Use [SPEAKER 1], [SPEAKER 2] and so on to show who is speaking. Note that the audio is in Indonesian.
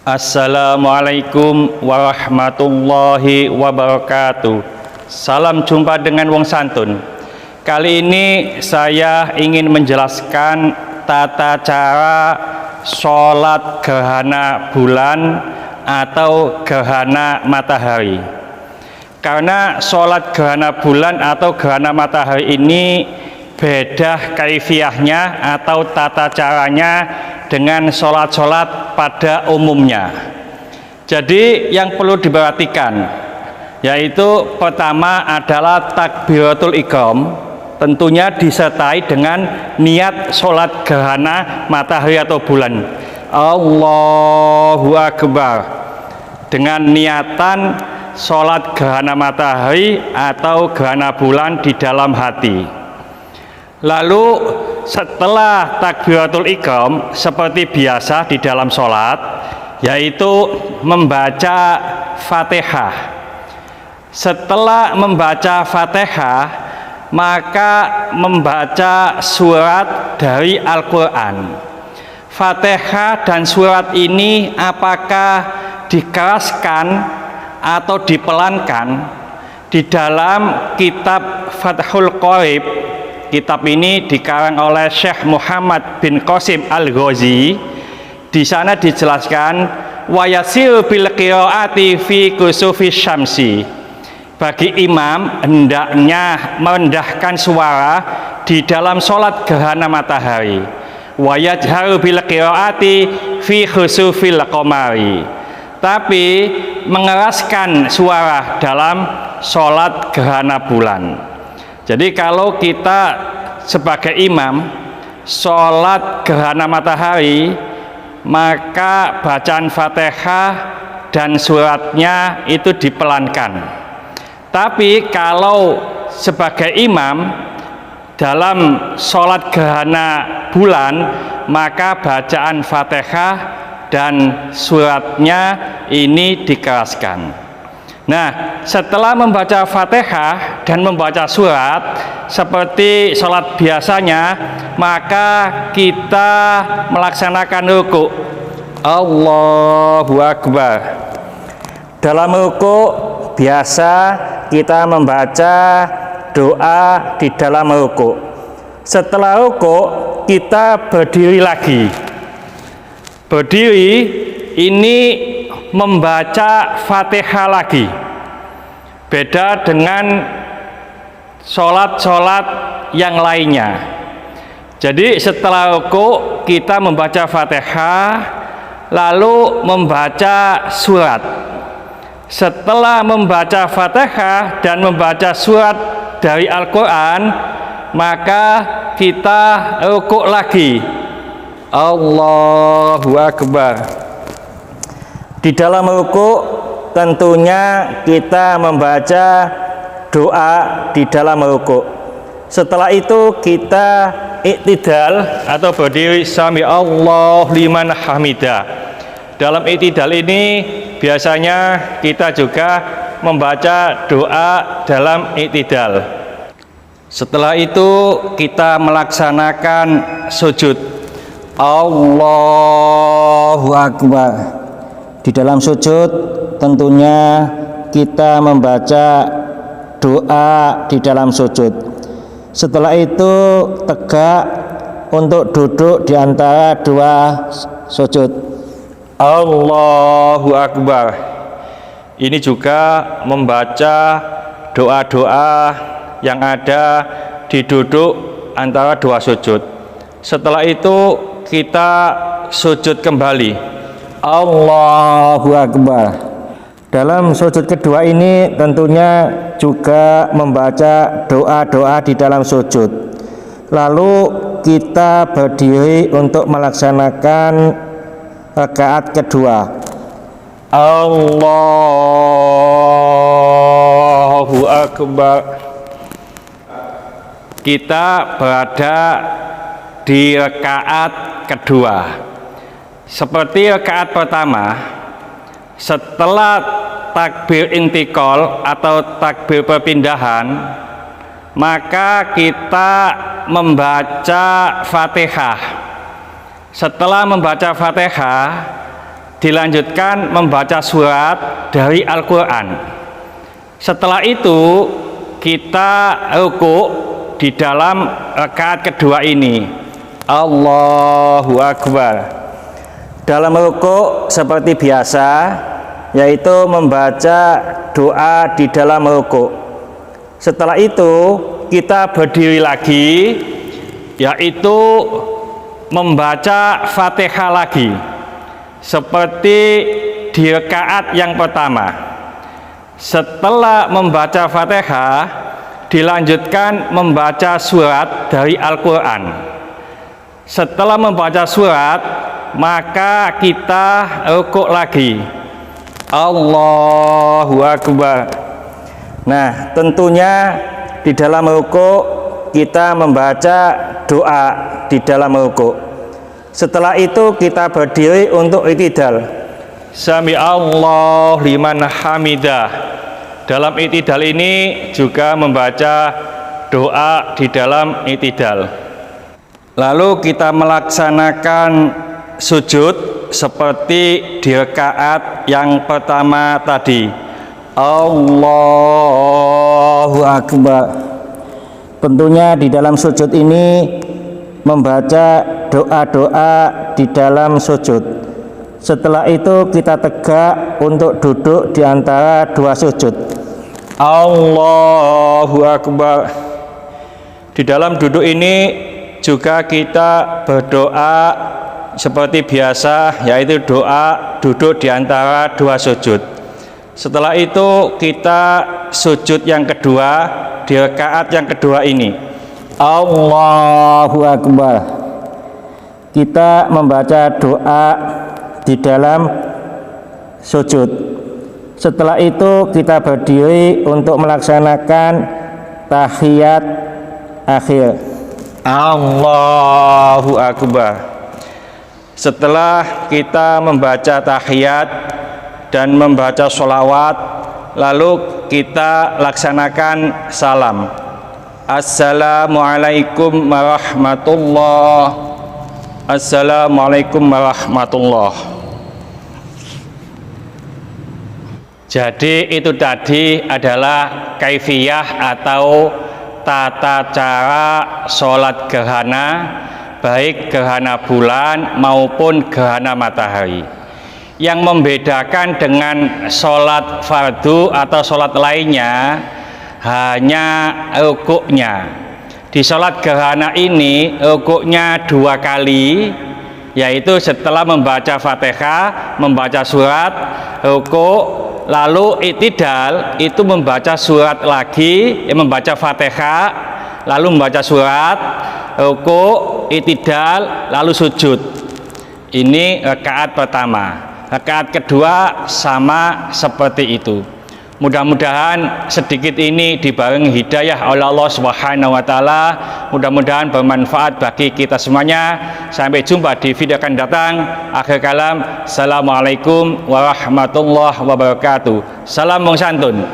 [SPEAKER 1] Assalamualaikum warahmatullahi wabarakatuh. Salam jumpa dengan wong santun. Kali ini saya ingin menjelaskan tata cara sholat gerhana bulan atau gerhana matahari. Karena sholat gerhana bulan atau gerhana matahari ini beda kaifiyahnya atau tata caranya dengan sholat-sholat pada umumnya. Jadi yang perlu diperhatikan yaitu pertama adalah takbiratul ihram, tentunya disertai dengan niat sholat gerhana matahari atau bulan. Allahu Akbar, dengan niatan sholat gerhana matahari atau gerhana bulan di dalam hati. Lalu setelah takbiratul ihram seperti biasa di dalam sholat, yaitu membaca Fatihah. Setelah membaca Fatihah, maka membaca surat dari Al-Quran. Fatihah dan surat ini apakah dikeraskan atau dipelankan? Di dalam kitab Fathul Qorib, kitab ini dikarang oleh Syekh Muhammad bin Qasim Al-Ghazi. Di sana dijelaskan wa yasir bil qiraati fi kusufi syamsi. Bagi imam hendaknya merendahkan suara di dalam sholat gerhana matahari. Wa yajharu bil qiraati fi khusufil qamari. Tapi mengeraskan suara dalam sholat gerhana bulan. Jadi kalau kita sebagai imam sholat gerhana matahari, maka bacaan Fatihah dan suratnya itu dipelankan. Tapi kalau sebagai imam dalam sholat gerhana bulan, maka bacaan Fatihah dan suratnya ini dikeraskan. Nah, setelah membaca Fatihah dan membaca surat seperti sholat biasanya, maka kita melaksanakan ruku. Allahu Akbar. Dalam ruku biasa kita membaca doa di dalam ruku. Setelah ruku kita berdiri lagi. Berdiri ini membaca Fatihah lagi. Beda dengan sholat-sholat yang lainnya. Jadi setelah ruku kita membaca Fatihah, lalu membaca surat. Setelah membaca Fatihah dan membaca surat dari Al-Quran, maka kita ruku lagi. Allahu Akbar. Di dalam ruku tentunya kita membaca doa di dalam ruku. Setelah itu kita i'tidal atau berdiri sami Allah liman hamidah. Dalam i'tidal ini biasanya kita juga membaca doa dalam i'tidal. Setelah itu kita melaksanakan sujud. Allahu Akbar. Di dalam sujud tentunya kita membaca doa di dalam sujud. Setelah itu tegak untuk duduk di antara dua sujud. Allahu Akbar. Ini juga membaca doa-doa yang ada di duduk antara dua sujud. Setelah itu kita sujud kembali. Allahu Akbar. Dalam sujud kedua ini tentunya juga membaca doa-doa di dalam sujud. Lalu kita berdiri untuk melaksanakan rakaat kedua. Allahu Akbar. Kita berada di rakaat kedua. Seperti rakaat pertama, setelah takbir intikal atau takbir perpindahan, maka kita membaca Fatihah. Setelah membaca Fatihah, dilanjutkan membaca surat dari Al-Quran. Setelah itu kita rukuk di dalam rakaat kedua ini. Allahu Akbar. Dalam rukuk seperti biasa, yaitu membaca doa di dalam rukuk. Setelah itu kita berdiri lagi, yaitu membaca Fatihah lagi seperti di rakaat yang pertama. Setelah membaca Fatihah, dilanjutkan membaca surat dari Al-Quran. Setelah membaca surat, maka kita rukuk lagi. Allahu Akbar. Nah, tentunya di dalam rukuk kita membaca doa di dalam rukuk. Setelah itu kita berdiri untuk i'tidal. Sami Allah liman hamidah. Dalam i'tidal ini juga membaca doa di dalam i'tidal. Lalu kita melaksanakan sujud seperti di rakaat yang pertama tadi. Allahu Akbar. Tentunya di dalam sujud ini membaca doa-doa di dalam sujud. Setelah itu kita tegak untuk duduk di antara dua sujud. Allahu Akbar. Di dalam duduk ini juga kita berdoa seperti biasa, yaitu doa duduk di antara dua sujud. Setelah itu kita sujud yang kedua di rakaat yang kedua ini. Allahu Akbar. Kita membaca doa di dalam sujud. Setelah itu kita berdiri untuk melaksanakan tahiyat akhir. Allahu Akbar. Setelah kita membaca tahiyat dan membaca sholawat, lalu kita laksanakan salam. Assalamualaikum warahmatullahi. Assalamualaikum warahmatullahi. Jadi itu tadi adalah kaifiyah atau tata cara sholat gerhana, baik gerhana bulan maupun gerhana matahari. Yang membedakan dengan sholat fardu atau sholat lainnya hanya rukuknya. Di sholat gerhana ini rukuknya 2 kali, yaitu setelah membaca Fatihah, membaca surat, rukuk, lalu i'tidal itu membaca surat lagi, membaca Fatihah, lalu membaca surat, rukuk, i'tidal, lalu sujud. Ini rakaat pertama. Rakaat kedua sama seperti itu. Mudah-mudahan sedikit ini dibarengi hidayah oleh Allah Subhanahu wa taala. Mudah-mudahan bermanfaat bagi kita semuanya. Sampai jumpa di video akan datang. Akhir kalam, assalamualaikum warahmatullahi wabarakatuh. Salam wong santun.